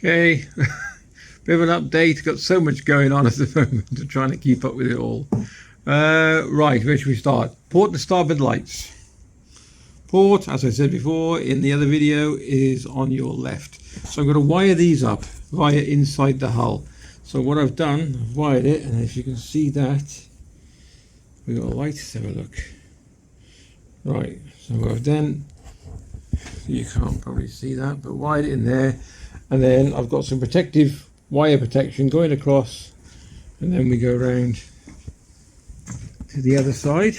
Okay, bit of an update. Got so much going on at the moment. I'm trying to keep up with it all. Right, where should we start? Port and starboard lights. Port, as I said before in the other video, is on your left. So I'm going to wire these up via inside the hull. So what I've done, I've wired it, and as you can see that, we've got a light. Let's have a look. Right, so what I've done, you can't probably see that, but wired it in there, and then I've got some protective wire protection going across, and then we go around to the other side.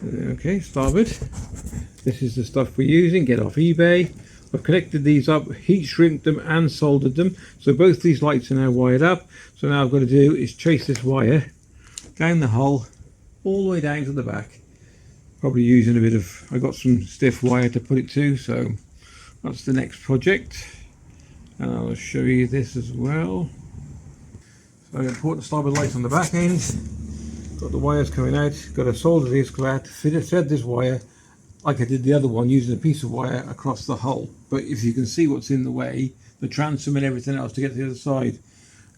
Okay, starboard. This is the stuff we're using, get off eBay. I've connected these up, heat shrinked them and soldered them, so both these lights are now wired up. So now I've got to do is chase this wire down the hull all the way down to the back. Probably using a bit of, I got some stiff wire to put it to, so that's the next project, and I'll show you this as well. So I'm going to put the starboard lights on the back end. Got the wires coming out, got to solder this flat, thread this wire like I did the other one, using a piece of wire across the hull. But if you can see what's in the way, the transom and everything else to get to the other side.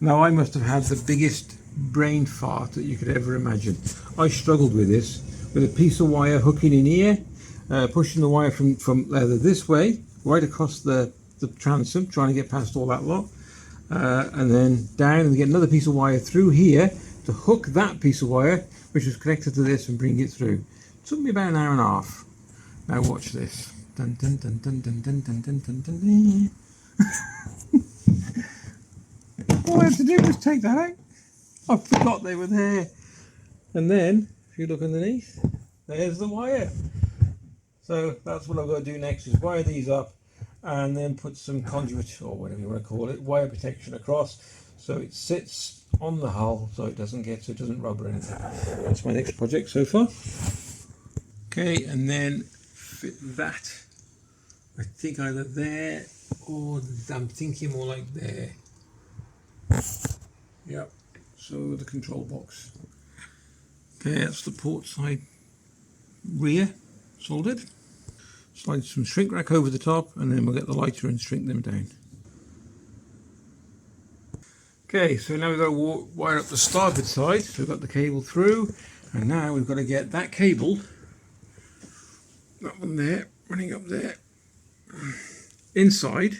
Now I must have had the biggest brain fart that you could ever imagine. I struggled with this, with a piece of wire hooking in here, pushing the wire from this way, right across the transom, trying to get past all that lot, and then down and get another piece of wire through here to hook that piece of wire, which was connected to this, and bring it through. It took me about an hour and a half. Now watch this. Dun, dun, dun, dun, dun, dun, dun, dun, dun, dun. All I had to do was take that out. I forgot they were there. And then, if you look underneath, there's the wire. So that's what I've got to do next, is wire these up and then put some conduit, or whatever you want to call it, wire protection across, so it sits on the hull, so it doesn't rub or anything. That's my next project so far. Okay, and then fit that, I think either there, or I'm thinking more like there. Yep, so the control box. Okay, that's the port side rear soldered. Slide some shrink wrap over the top, and then we'll get the lighter and shrink them down. Okay, so now we've got to wire up the starboard side. So we've got the cable through, and now we've got to get that cable, that one there, running up there, inside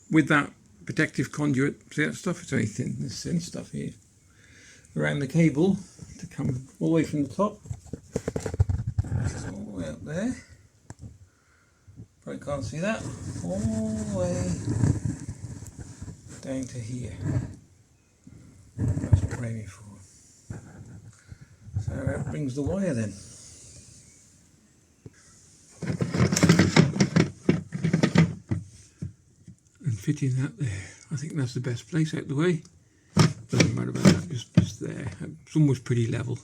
with that protective conduit. See that stuff? It's very thin, this thin stuff here. Around the cable to come all the way from the top, all the way up there. Probably can't see that. All the way down to here. That's what we're aiming for. So that brings the wire then. And fitting that there. I think that's the best place out the way. Doesn't matter about that, just there. It's almost pretty level.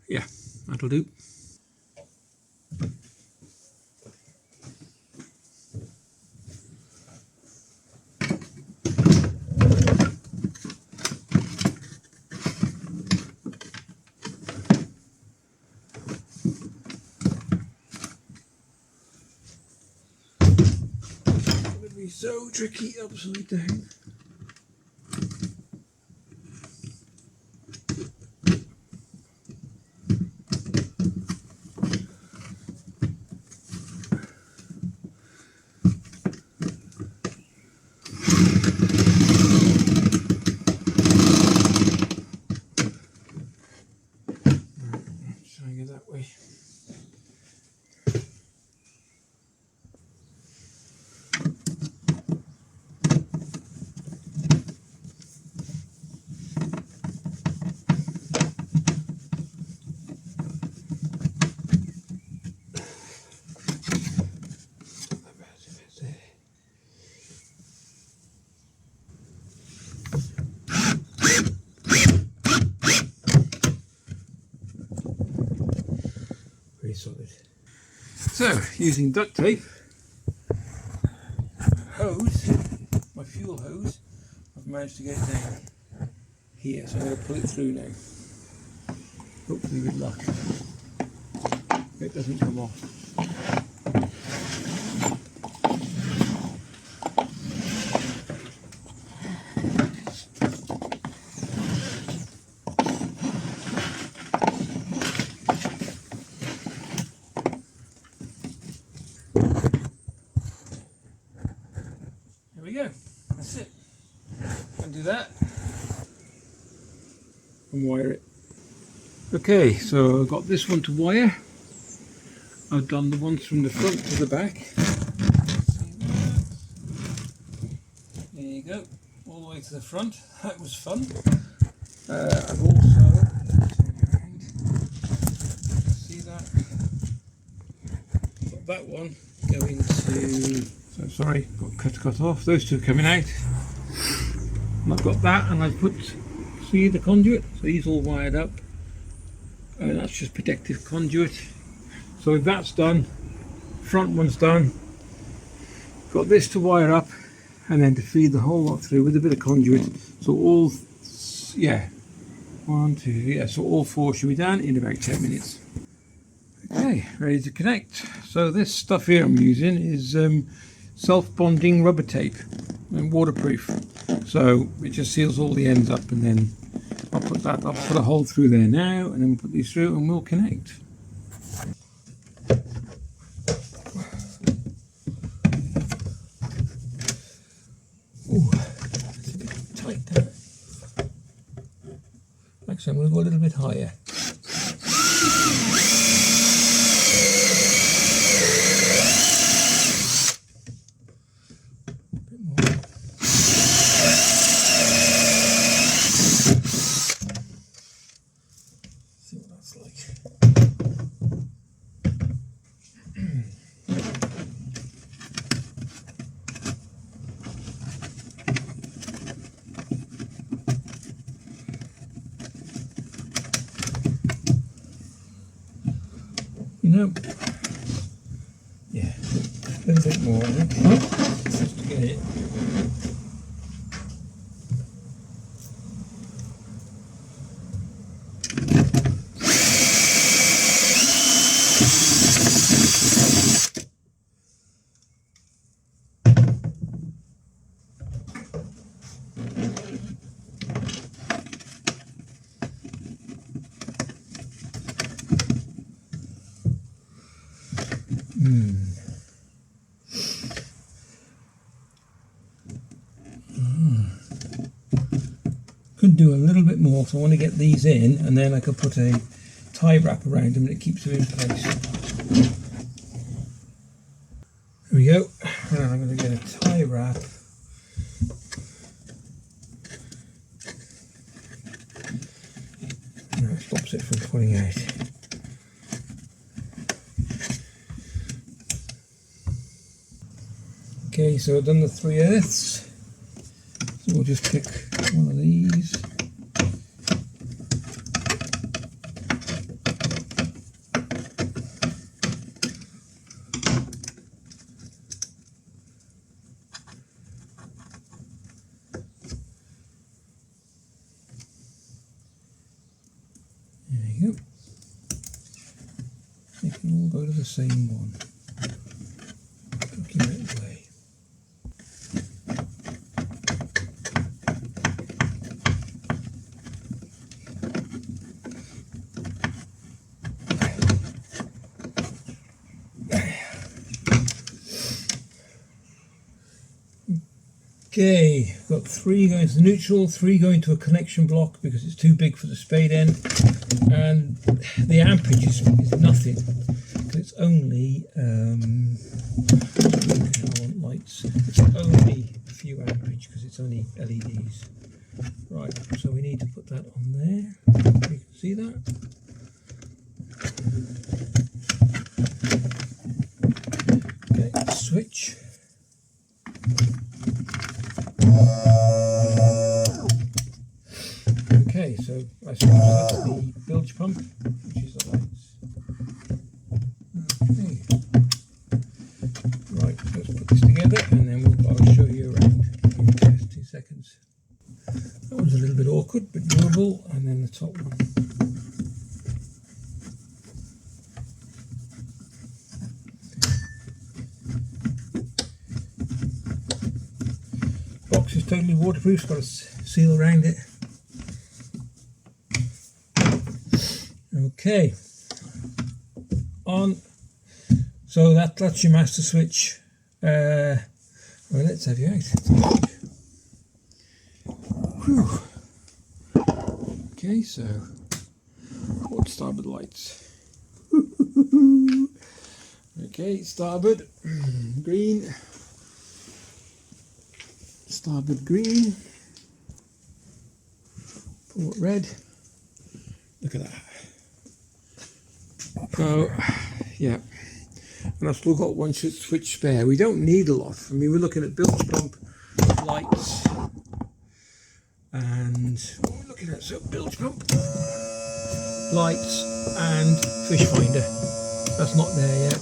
Yeah, that'll do. So tricky upside down. Try and get that way. Solid. So, using duct tape, hose, my fuel hose, I've managed to get it down here, so I'm going to pull it through now. Hopefully with luck. It doesn't come off. that and wire it. Okay, so I've got this one to wire. I've done the ones from the front to the back. There you go, all the way to the front. That was fun. I've also, see that? Got that one going to, so sorry, got cut off. Those two are coming out. And I've got that, and I've put, see the conduit? So he's all wired up. And that's just protective conduit. So that's done. Front one's done. Got this to wire up, and then to feed the whole lot through with a bit of conduit. So all, yeah, 1, 2, yeah, so all 4 should be done in about 10 minutes. Okay, ready to connect. So this stuff here I'm using is self-bonding rubber tape and waterproof. So it just seals all the ends up, and then I'll put a hole through there now, and then we'll put these through and we'll connect. Ooh, it's a bit tight there. Actually, I'm going to go a little bit higher. You know, yeah, a little bit more, I think, just to get it. Could do a little bit more, so I want to get these in, and then I could put a tie wrap around them and it keeps them in place. There we go. And I'm going to get a tie wrap. And that stops it from pulling out. Okay, so I've done the 3 earths. So we'll just pick one of these. There you go. They can all go to the same one. Looking that way. Okay, got 3 going to the neutral, 3 going to a connection block because it's too big for the spade end, and the ampage is nothing. It's only, I want lights, it's only a few ampage because it's only LEDs. Right, so we need to put that on there, you can see that. Okay, switch. Okay, so I suppose that's the bilge pump, which is the lights. Okay. Right, let's put this together and then I'll show you around in just 2 seconds. That was a little bit awkward, but doable, and then the top one. Box is totally waterproof, it's got a seal around it. Okay, on, so that's your master switch. Well, let's have you out. Whew. Okay, so port starboard lights. Okay, starboard green, starboard green, port red. Look at that. So yeah, and I've still got one switch spare. We don't need a lot. I mean, we're looking at bilge pump, lights, and what we're looking at, so bilge pump, lights, and fish finder. That's not there yet.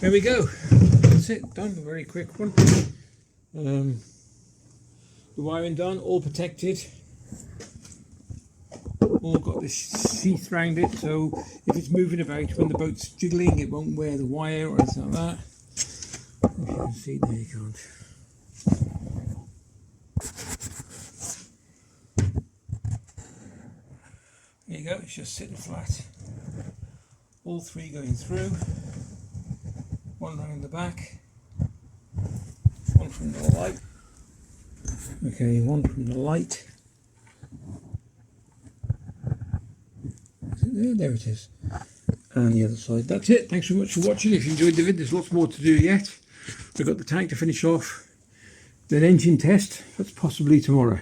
There we go. That's it, done. A very quick one. The wiring done, all protected. All got this sheath around it, so if it's moving about when the boat's jiggling, it won't wear the wire or anything like that. If you can see, there you can't. There you go, it's just sitting flat. All three going through. One round the back. One from the light. Okay, one from the light. There it is. And the other side. That's it. Thanks very much for watching. If you enjoyed the video, there's lots more to do yet. We've got the tank to finish off. Then engine test. That's possibly tomorrow.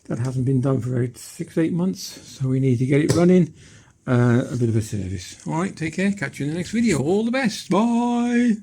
That hasn't been done for about 6-8 months. So we need to get it running. A bit of a service. Alright, take care. Catch you in the next video. All the best. Bye.